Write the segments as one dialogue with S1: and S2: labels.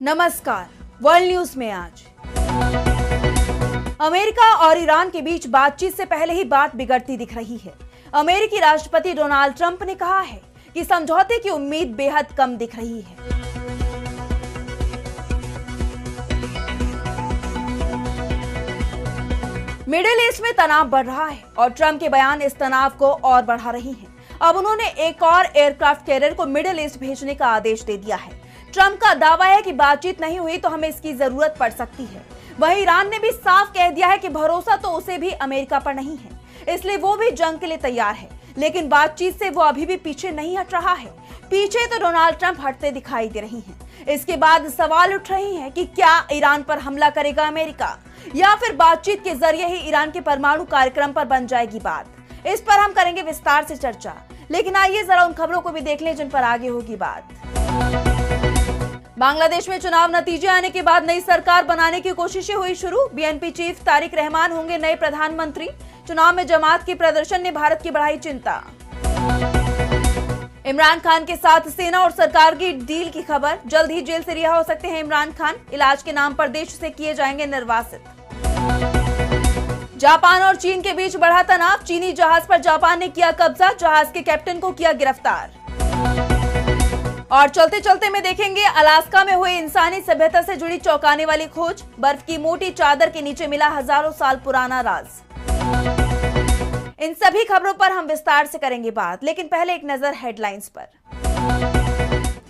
S1: नमस्कार। World news में आज अमेरिका और ईरान के बीच बातचीत से पहले ही बात बिगड़ती दिख रही है। अमेरिकी राष्ट्रपति डोनाल्ड ट्रंप ने कहा है कि समझौते की उम्मीद बेहद कम दिख रही है। मिडिल ईस्ट में तनाव बढ़ रहा है और ट्रंप के बयान इस तनाव को और बढ़ा रही हैं। अब उन्होंने एक और एयरक्राफ्ट कैरियर को मिडिल ईस्ट भेजने का आदेश दे दिया है। ट्रंप का दावा है कि बातचीत नहीं हुई तो हमें इसकी जरूरत पड़ सकती है। वहीं ईरान ने भी साफ कह दिया है कि भरोसा तो उसे भी अमेरिका पर नहीं है, इसलिए वो भी जंग के लिए तैयार है, लेकिन बातचीत से वो अभी भी पीछे नहीं हट रहा है। पीछे तो डोनाल्ड ट्रंप हटते दिखाई दे रही हैं। इसके बाद सवाल उठ रहे हैं कि क्या ईरान पर हमला करेगा अमेरिका, या फिर बातचीत के जरिए ही ईरान के परमाणु कार्यक्रम पर बन जाएगी बात। इस पर हम करेंगे विस्तार से चर्चा, लेकिन आइए जरा उन खबरों को भी देख लें जिन पर आगे होगी बात। बांग्लादेश में चुनाव नतीजे आने के बाद नई सरकार बनाने की कोशिशें हुई शुरू। बीएनपी चीफ तारिक रहमान होंगे नए प्रधानमंत्री। चुनाव में जमात के प्रदर्शन ने भारत की बढ़ाई चिंता। इमरान खान के साथ सेना और सरकार की डील की खबर। जल्द ही जेल से रिहा हो सकते हैं इमरान खान। इलाज के नाम पर देश से किए जाएंगे निर्वासित। जापान और चीन के बीच बढ़ा तनाव। चीनी जहाज पर जापान ने किया कब्जा। जहाज के कैप्टन को किया गिरफ्तार। और चलते चलते में देखेंगे अलास्का में हुई इंसानी सभ्यता से जुड़ी चौंकाने वाली खोज। बर्फ की मोटी चादर के नीचे मिला हजारों साल पुराना राज। इन सभी खबरों पर हम विस्तार से करेंगे बात, लेकिन पहले एक नजर हेडलाइंस पर।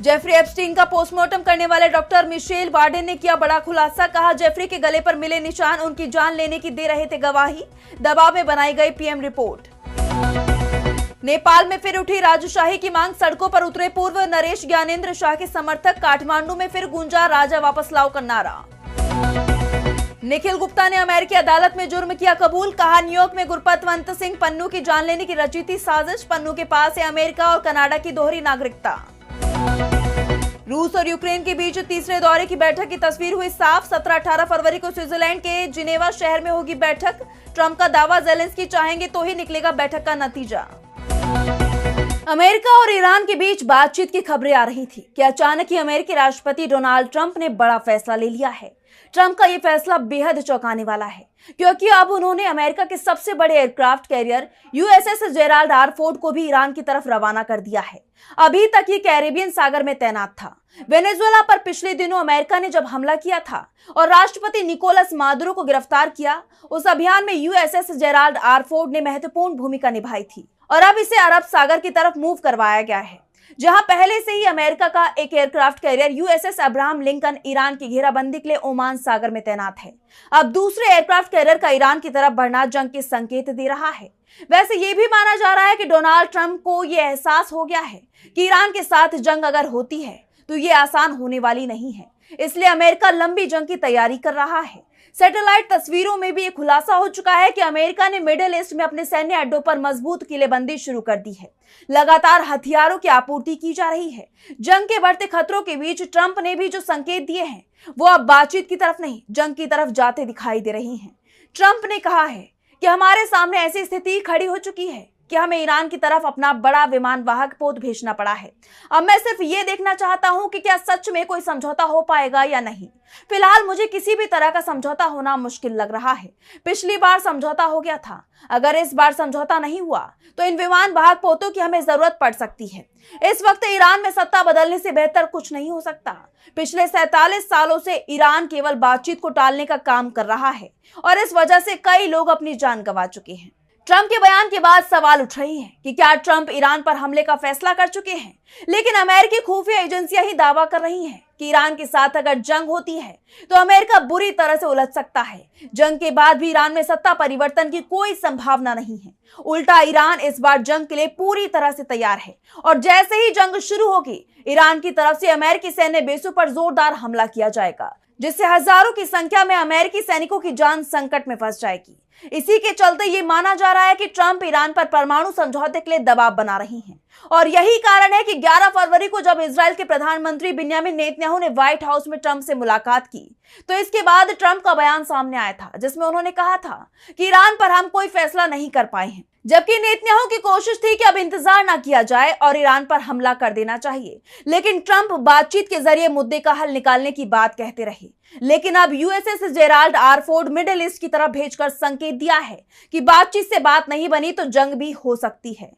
S1: जेफरी एप्स्टीन का पोस्टमार्टम करने वाले डॉक्टर मिशेल बार्डेन ने किया बड़ा खुलासा। कहा जेफरी के गले पर मिले निशान उनकी जान लेने की दे रहे थे गवाही। दबाव में बनाई गई पीएम रिपोर्ट। नेपाल में फिर उठी राजशाही की मांग। सड़कों पर उतरे पूर्व नरेश ज्ञानेंद्र शाह के समर्थक। काठमांडू में फिर गूंजा राजा वापस लाओ का नारा। निखिल गुप्ता ने अमेरिकी अदालत में जुर्म किया कबूल। कहा न्यूयॉर्क में गुरपतवंत सिंह पन्नू की जान लेने की रची थी साजिश। पन्नू के पास है अमेरिका और कनाडा की दोहरी नागरिकता। रूस और यूक्रेन के बीच तीसरे दौरे की बैठक की तस्वीर हुई साफ। 17-18 फरवरी को स्विट्जरलैंड के जिनेवा शहर में होगी बैठक। ट्रंप का दावा जेलेंस्की चाहेंगे तो ही निकलेगा बैठक का नतीजा। अमेरिका और ईरान के बीच बातचीत की खबरें आ रही थी कि अचानक ही अमेरिकी राष्ट्रपति डोनाल्ड ट्रंप ने बड़ा फैसला ले लिया है। ट्रंप का यह फैसला बेहद चौंकाने वाला है, क्योंकि अब उन्होंने अमेरिका के सबसे बड़े aircraft carrier USS Gerald R Ford को भी ईरान की तरफ रवाना कर दिया है। अभी तक ये कैरेबियन सागर में तैनात था। वेनेजुएला पर पिछले दिनों अमेरिका ने जब हमला किया था और राष्ट्रपति निकोलस मादुरो को गिरफ्तार किया, उस अभियान में यूएसएस जेराल्ड आर फोर्ड ने महत्वपूर्ण भूमिका निभाई थी और अब इसे अरब सागर की तरफ मूव करवाया गया है, जहां पहले से ही अमेरिका का एक aircraft carrier USS Abraham Lincoln Iran की घेराबंदी के लिए ओमान सागर में तैनात है। अब दूसरे एयरक्राफ्ट कैरियर का ईरान की तरफ बढ़ना जंग के संकेत दे रहा है। वैसे ये भी माना जा रहा है कि डोनाल्ड ट्रंप को ये एहसास हो गया है कि ईरान के साथ जंग अगर होती है तो ये आसान होने वाली नहीं है, इसलिए अमेरिका लंबी जंग की तैयारी कर रहा है। सैटेलाइट तस्वीरों में भी एक खुलासा हो चुका है कि अमेरिका ने मिडिल ईस्ट में अपने सैन्य अड्डों पर मजबूत किलेबंदी शुरू कर दी है। लगातार हथियारों की आपूर्ति की जा रही है। जंग के बढ़ते खतरों के बीच ट्रंप ने भी जो संकेत दिए हैं वो अब बातचीत की तरफ नहीं, जंग की तरफ जाते दिखाई दे रही हैं। ट्रंप ने कहा है कि हमारे सामने ऐसी स्थिति खड़ी हो चुकी है कि हमें ईरान की तरफ अपना बड़ा विमान वाहक पोत भेजना पड़ा है। अब मैं सिर्फ ये देखना चाहता हूं कि क्या सच में कोई समझौता हो पाएगा या नहीं। फिलहाल मुझे किसी भी तरह का समझौता होना मुश्किल लग रहा है। पिछली बार समझौता हो गया था, अगर इस बार समझौता नहीं हुआ तो इन विमान वाहक पोतों की हमें जरूरत पड़ सकती है। इस वक्त ईरान में सत्ता बदलने से बेहतर कुछ नहीं हो सकता। पिछले 47 सालों से ईरान केवल बातचीत को टालने का काम कर रहा है और इस वजह से कई लोग अपनी जान गंवा चुके हैं। ट्रंप के बयान के बाद सवाल उठ रही हैं कि क्या ट्रंप ईरान पर हमले का फैसला कर चुके हैं, लेकिन अमेरिकी खुफिया एजेंसियां ही दावा कर रही हैं कि ईरान के साथ अगर जंग होती है तो अमेरिका बुरी तरह से उलझ सकता है। जंग के बाद भी ईरान में सत्ता परिवर्तन की कोई संभावना नहीं है। उल्टा ईरान इस बार जंग के लिए पूरी तरह से तैयार है और जैसे ही जंग शुरू होगी ईरान की तरफ से अमेरिकी सैन्य बेसों पर जोरदार हमला किया जाएगा, जिससे हजारों की संख्या में अमेरिकी सैनिकों की जान संकट में फंस जाएगी। इसी के चलते ये माना जा रहा है कि ट्रंप ईरान पर परमाणु समझौते के लिए दबाव बना रही हैं और यही कारण है कि 11 फरवरी को जब इजराइल के प्रधानमंत्री बिन्यामिन नेतन्याहू ने व्हाइट हाउस में ट्रंप से मुलाकात की तो इसके बाद ट्रंप का बयान सामने आया था, जिसमें उन्होंने कहा था कि ईरान पर हम कोई फैसला नहीं कर पाए हैं, जबकि नेतन्याहू की कोशिश थी कि अब इंतजार ना किया जाए और ईरान पर हमला कर देना चाहिए, लेकिन ट्रंप बातचीत के जरिए मुद्दे का हल निकालने की बात कहते रहे। लेकिन अब USS Gerald R Ford middle east की तरफ भेजकर संकेत दिया है कि बातचीत से बात नहीं बनी तो जंग भी हो सकती है।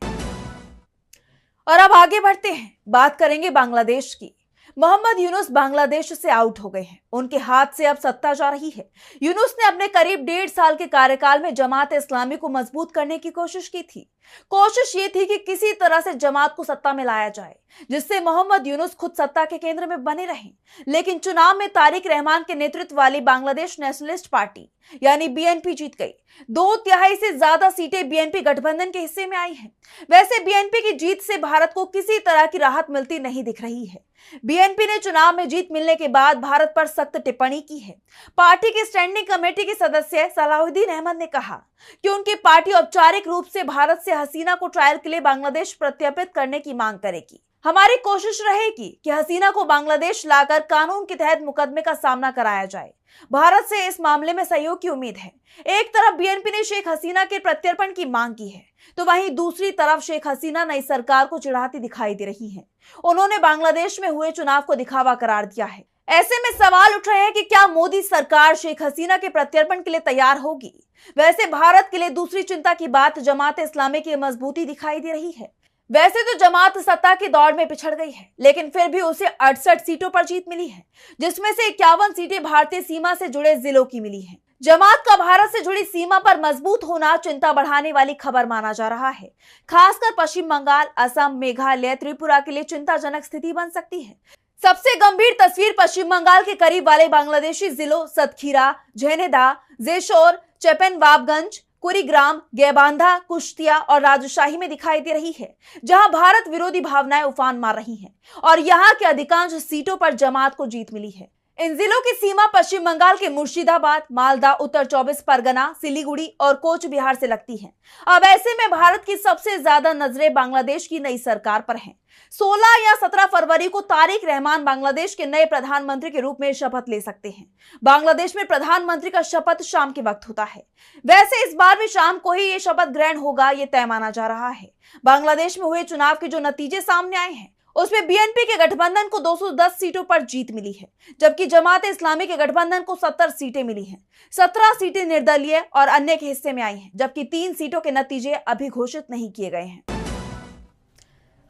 S1: और अब आगे बढ़ते हैं, बात करेंगे बांग्लादेश की। मोहम्मद यूनुस बांग्लादेश से आउट हो गए हैं, उनके हाथ से अब सत्ता जा रही है। यूनुस ने अपने करीब 1.5 साल के कार्यकाल में जमात इस्लामी को मजबूत करने की कोशिश की थी। कोशिश ये थी कि किसी तरह से जमात को सत्ता में लाया जाए, जिससे मोहम्मद यूनुस खुद सत्ता के केंद्र में बने रहें। लेकिन चुनाव में तारिक रहमान के नेतृत्व वाली बांग्लादेश नेशनलिस्ट पार्टी यानी बीएनपी जीत गई। 2/3 से ज्यादा सीटें बीएनपी गठबंधन के हिस्से में आई हैं। वैसे बीएनपी की जीत से भारत को किसी तरह की राहत मिलती नहीं दिख रही है। बीएनपी ने चुनाव में जीत मिलने के बाद भारत पर सख्त टिप्पणी की है। पार्टी की स्टैंडिंग कमेटी के सदस्य सलाहुद्दीन अहमद ने कहा कि उनकी पार्टी औपचारिक रूप से भारत से हसीना को ट्रायल के लिए बांग्लादेश प्रत्यर्पित करने की मांग करेगी। हमारी कोशिश रहेगी कि हसीना को बांग्लादेश लाकर कानून के तहत मुकदमे का सामना कराया जाए। भारत से इस मामले में सहयोग की उम्मीद है। एक तरफ बीएनपी ने शेख हसीना के प्रत्यर्पण की मांग की है, तो वहीं दूसरी तरफ शेख हसीना नई सरकार को चिढ़ाती दिखाई दे रही हैं। उन्होंने बांग्लादेश में हुए चुनाव को दिखावा करार दिया है। ऐसे में सवाल उठ रहे हैं कि क्या मोदी सरकार शेख हसीना के प्रत्यर्पण के लिए तैयार होगी। वैसे भारत के लिए दूसरी चिंता की बात जमात इस्लामी की मजबूती दिखाई दे रही है। वैसे तो जमात सत्ता की दौड़ में पिछड़ गई है, लेकिन फिर भी उसे 68 सीटों पर जीत मिली है, जिसमें से 51 सीटें भारतीय सीमा से जुड़े जिलों की मिली हैं। जमात का भारत से जुड़ी सीमा पर मजबूत होना चिंता बढ़ाने वाली खबर माना जा रहा है। खासकर पश्चिम बंगाल, असम, मेघालय, त्रिपुरा के लिए चिंताजनक स्थिति बन सकती है। सबसे गंभीर तस्वीर पश्चिम बंगाल के करीब वाले बांग्लादेशी जिलों सतखीरा, झेनेदा, जेशोर, चेपनबाबगंज, कुरीग्राम, गैबांधा, कुश्तिया और राजशाही में दिखाई दे रही है, जहां भारत विरोधी भावनाएं उफान मार रही हैं और यहां के अधिकांश सीटों पर जमात को जीत मिली है। इन जिलों की सीमा पश्चिम बंगाल के मुर्शिदाबाद, मालदा, उत्तर 24 परगना, सिलीगुड़ी और कोच बिहार से लगती हैं। अब ऐसे में भारत की सबसे ज्यादा नजरें बांग्लादेश की नई सरकार पर हैं। 16 या 17 फरवरी को तारिक रहमान बांग्लादेश के नए प्रधानमंत्री के रूप में शपथ ले सकते हैं। बांग्लादेश में प्रधानमंत्री का शपथ शाम के वक्त होता है। वैसे इस बार भी शाम को ही ये शपथ ग्रहण होगा, ये तय माना जा रहा है। बांग्लादेश में हुए चुनाव के जो नतीजे सामने आए हैं, उसमें बीएनपी के गठबंधन को 210 सीटों पर जीत मिली है, जबकि जमात इस्लामी के गठबंधन को 70 सीटें मिली हैं। 17 सीटें निर्दलीय और अन्य के हिस्से में आई हैं, जबकि 3 सीटों के नतीजे अभी घोषित नहीं किए गए हैं।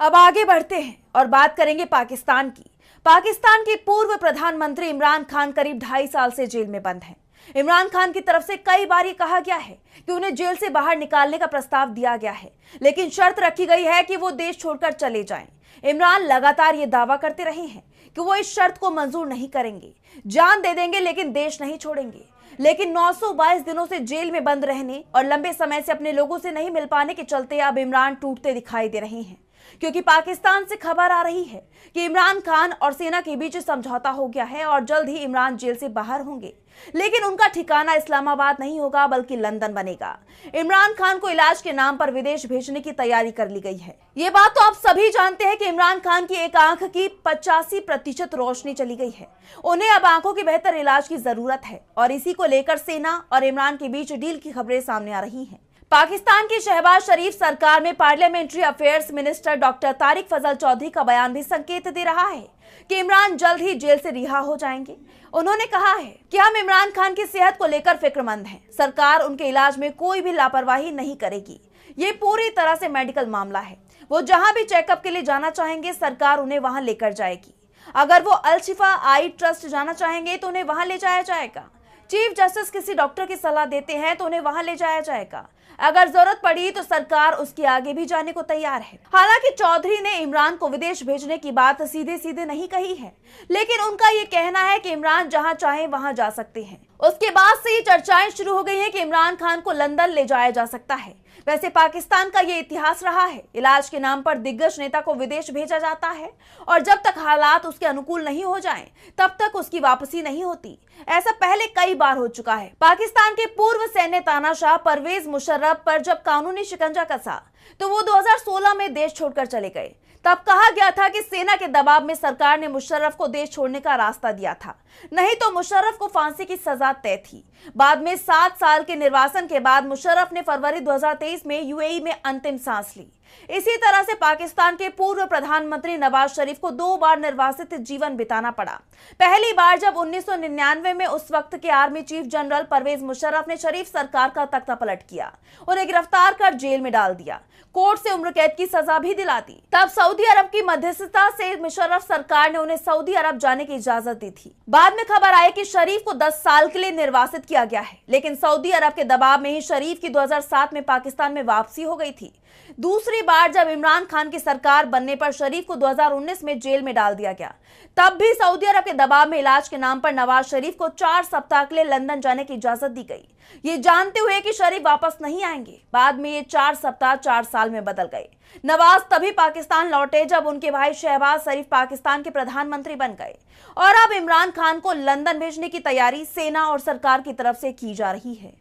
S1: अब आगे बढ़ते हैं और बात करेंगे पाकिस्तान की। पाकिस्तान के पूर्व प्रधानमंत्री इमरान खान करीब 2.5 साल से जेल में बंद हैं। इमरान खान की तरफ से कई बार ये कहा गया है कि उन्हें जेल से बाहर निकालने का प्रस्ताव दिया गया है, लेकिन शर्त रखी गई है कि वो देश छोड़कर चले जाएं। इमरान लगातार ये दावा करते रहे हैं कि वो इस शर्त को मंजूर नहीं करेंगे, जान दे देंगे लेकिन देश नहीं छोड़ेंगे। लेकिन 922 दिनों से जेल में बंद रहने और लंबे समय से अपने लोगों से नहीं मिल पाने के चलते अब इमरान टूटते दिखाई दे रहे हैं, क्योंकि पाकिस्तान से खबर आ रही है कि इमरान खान और सेना के बीच समझौता हो गया है और जल्द ही इमरान जेल से बाहर होंगे। लेकिन उनका ठिकाना इस्लामाबाद नहीं होगा बल्कि लंदन बनेगा। इमरान खान को इलाज के नाम पर विदेश भेजने की तैयारी कर ली गई है। ये बात तो आप सभी जानते हैं कि इमरान खान की एक आंख की 85% रोशनी चली गई है। उन्हें अब आंखों के बेहतर इलाज की जरूरत है और इसी को लेकर सेना और इमरान के बीच डील की खबरें सामने आ रही हैं। पाकिस्तान की शहबाज शरीफ सरकार में parliamentary affairs minister doctor Tariq Fazal Chaudhry का बयान भी संकेत दे रहा है कि इमरान जल्द ही जेल से रिहा हो जाएंगे। उन्होंने कहा है कि हम इमरान खान की सेहत को लेकर फिक्रमंद हैं। सरकार उनके इलाज में कोई भी लापरवाही नहीं करेगी। ये पूरी तरह से मेडिकल मामला है। वो जहां भी चेकअप के लिए जाना चाहेंगे, सरकार उन्हें वहां लेकर जाएगी। अगर वो अल शिफा आई ट्रस्ट जाना चाहेंगे तो उन्हें वहां ले जाया जाएगा। चीफ जस्टिस किसी डॉक्टर की सलाह देते हैं तो उन्हें वहां ले जाया जाएगा। अगर जरूरत पड़ी तो सरकार उसके आगे भी जाने को तैयार है। हालांकि चौधरी ने इमरान को विदेश भेजने की बात सीधे सीधे नहीं कही है, लेकिन उनका ये कहना है कि इमरान जहां चाहे वहां जा सकते हैं। उसके बाद से ही चर्चाएं शुरू हो गई हैं कि इमरान खान को लंदन ले जाया जा सकता है। वैसे पाकिस्तान का ये इतिहास रहा है, इलाज के नाम पर दिग्गज नेता को विदेश भेजा जाता है और जब तक हालात उसके अनुकूल नहीं हो जाएं, तब तक उसकी वापसी नहीं होती। ऐसा पहले कई बार हो चुका है। पाकिस्तान के पूर्व सैन्य तानाशाह परवेज मुशर्रफ पर जब कानूनी शिकंजा कसा तो वो 2016 में देश छोड़कर चले गए। तब कहा गया था कि सेना के दबाव में सरकार ने मुशर्रफ को देश छोड़ने का रास्ता दिया था, नहीं तो मुशर्रफ को फांसी की सजा तय थी। बाद में 7 साल के निर्वासन के बाद मुशर्रफ ने फरवरी 2023 में यूएई में अंतिम सांस ली। इसी तरह से पाकिस्तान के पूर्व प्रधानमंत्री नवाज शरीफ को 2 बार निर्वासित जीवन बिताना पड़ा। पहली बार जब 1999 में उस वक्त के army chief general Parvez Musharraf ने शरीफ सरकार का तख्ता पलट किया, उन्हें गिरफ्तार कर जेल में डाल दिया, कोर्ट से उम्र कैद की सजा भी दिला दी। तब सऊदी अरब की मध्यस्थता से मुशर्रफ सरकार ने उन्हें सऊदी अरब जाने की इजाजत दी थी। बाद में खबर आई कि शरीफ को 10 साल के लिए निर्वासित किया गया है, लेकिन सऊदी अरब के दबाव में ही शरीफ की 2007 में पाकिस्तान में वापसी हो गई थी। दूसरी बार जब इमरान खान की सरकार बनने पर शरीफ को 2019 में जेल में डाल दिया गया। तब भी सऊदी अरब के दबाव में इलाज के नाम पर नवाज शरीफ को 4 सप्ताह के लिए लंदन जाने की इजाजत दी गई, ये जानते हुए कि शरीफ वापस नहीं आएंगे। बाद में ये 4 सप्ताह 4 साल में बदल गए। नवाज तभी पाकिस्तान लौटे जब उनके भाई शहबाज शरीफ पाकिस्तान के प्रधानमंत्री बन गए, और अब इमरान खान को लंदन भेजने की तैयारी सेना और सरकार की तरफ से की जा रही है।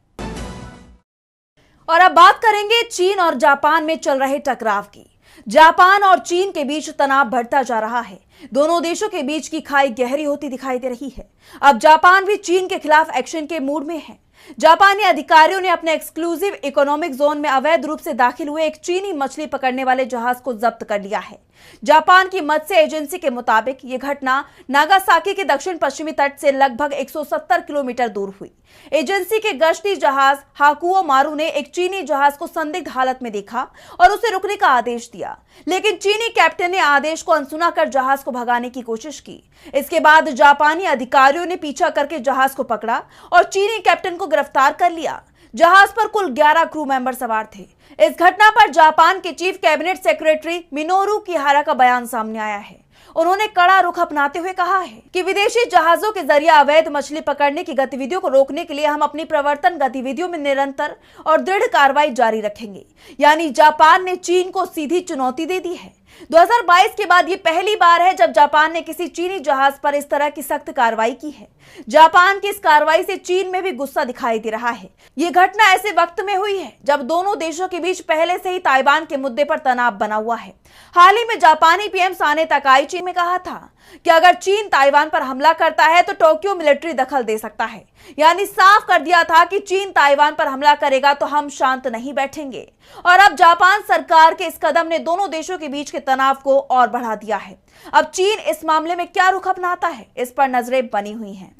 S1: और अब बात करेंगे चीन और जापान में चल रहे टकराव की। जापान और चीन के बीच तनाव बढ़ता जा रहा है। दोनों देशों के बीच की खाई गहरी होती दिखाई दे रही है। अब जापान भी चीन के खिलाफ एक्शन के मूड में है। जापानी अधिकारियों ने अपने एक्सक्लूसिव इकोनॉमिक जोन में अवैध रूप से दाखिल हुए एक चीनी मछली पकड़ने वाले जहाज को जब्त कर लिया है। जापान की मत्स्य एजेंसी के मुताबिक यह घटना नागासाकी के दक्षिण पश्चिमी तट से लगभग 170 किलोमीटर दूर हुई। एजेंसी के गश्ती जहाज हाकुओ मारू ने एक चीनी जहाज को संदिग्ध हालत में देखा और उसे रुकने का आदेश दिया, लेकिन चीनी कैप्टन ने आदेश को अनसुना कर जहाज को भगाने की कोशिश की। इसके बाद जापानी अधिकारियों ने पीछा करके जहाज को पकड़ा और चीनी कैप्टन को गिरफ्तार कर लिया। जहाज पर कुल 11 क्रू मेंबर सवार थे। इस घटना पर जापान के chief cabinet secretary Minoru Kihara का बयान सामने आया है। उन्होंने कड़ा रुख अपनाते हुए कहा है कि विदेशी जहाजों के जरिए अवैध मछली पकड़ने की गतिविधियों को रोकने के लिए हम अपनी प्रवर्तन गतिविधियों में निरंतर और दृढ़ कार्रवाई जारी रखेंगे। यानी जापान ने चीन को सीधी चुनौती दे दी है। 2022 के बाद ये पहली बार है जब जापान ने किसी चीनी जहाज पर इस तरह की सख्त कार्रवाई की है। जापान की इस कार्रवाई से चीन में भी गुस्सा दिखाई दे रहा है। ये घटना ऐसे वक्त में हुई है जब दोनों देशों के बीच पहले से ही ताइवान के मुद्दे पर तनाव बना हुआ है। हाल ही में जापानी पीएम साने तकाईची ने कहा था कि अगर चीन ताइवान पर हमला करता है तो टोक्यो मिलिट्री दखल दे सकता है। यानी साफ कर दिया था कि चीन ताइवान पर हमला करेगा तो हम शांत नहीं बैठेंगे। और अब जापान सरकार के इस कदम ने दोनों देशों के बीच के तनाव को और बढ़ा दिया है। अब चीन इस मामले में क्या रुख अपनाता है, इस पर नजरें बनी हुई हैं।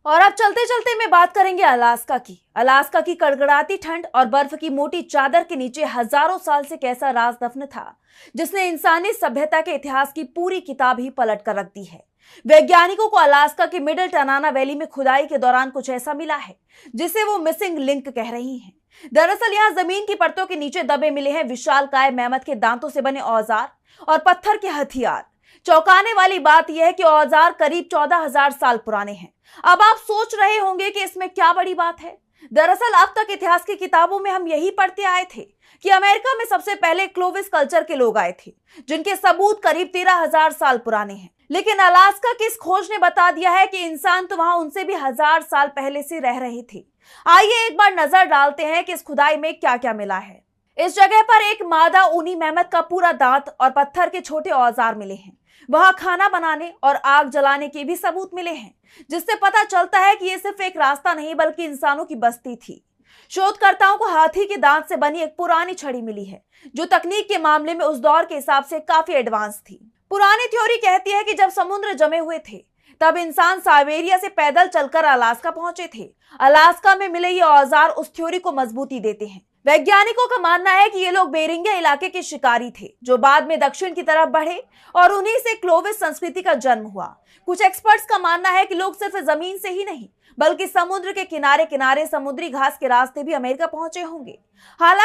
S1: और अब चलते चलते मैं बात करेंगे अलास्का की। अलास्का की कड़कड़ाती ठंड और बर्फ की मोटी चादर के नीचे हजारों साल से कैसा राज दफन था, जिसने इंसानी सभ्यता के इतिहास की पूरी किताब ही पलट कर रख दी है। वैज्ञानिकों को अलास्का की मिडिल टनाना वैली में खुदाई के दौरान कुछ ऐसा मिला है जिसे वो मिसिंग लिंक कह रही हैं। दरअसल यहाँ जमीन की परतों के नीचे दबे मिले हैं विशालकाय मेमथ के दांतों से बने औजार और पत्थर के हथियार। चौंकाने वाली बात यह है कि औजार करीब 14,000 साल पुराने हैं। अब आप सोच रहे होंगे कि इसमें क्या बड़ी बात है। दरअसल अब तक इतिहास की किताबों में हम यही पढ़ते आए थे कि अमेरिका में सबसे पहले क्लोविस कल्चर के लोग आए थे, जिनके सबूत करीब 13,000 साल पुराने हैं। लेकिन अलास्का की इस खोज ने बता दिया है कि इंसान तो वहां उनसे भी 1000 साल पहले से रह रहे थे। आइए एक बार नजर डालते हैं कि इस खुदाई में क्या क्या मिला है। इस जगह पर एक मादा ऊनी मेमथ का पूरा दांत और पत्थर के छोटे औजार मिले हैं। वहां खाना बनाने और आग जलाने के भी सबूत मिले हैं, जिससे पता चलता है कि ये सिर्फ एक रास्ता नहीं बल्कि इंसानों की बस्ती थी। शोधकर्ताओं को हाथी के दांत से बनी एक पुरानी छड़ी मिली है, जो तकनीक के मामले में उस दौर के हिसाब से काफी एडवांस थी। पुरानी थ्योरी कहती है कि जब समुद्र जमे हुए थे तब इंसान साइबेरिया से पैदल चलकर अलास्का पहुंचे थे। अलास्का में मिले ये औजार उस थ्योरी को मजबूती देते हैं। वैज्ञानिकों का मानना है कि ये लोग बेरिंगिया इलाके के शिकारी थे, जो बाद में दक्षिण की तरफ बढ़े और उन्हीं से क्लोविस संस्कृति का जन्म हुआ। कुछ एक्सपर्ट्स का मानना है कि लोग सिर्फ जमीन से ही नहीं बल्कि समुद्र के किनारे किनारे समुद्री घास के रास्ते भी अमेरिका पहुंचे होंगे। हालांकि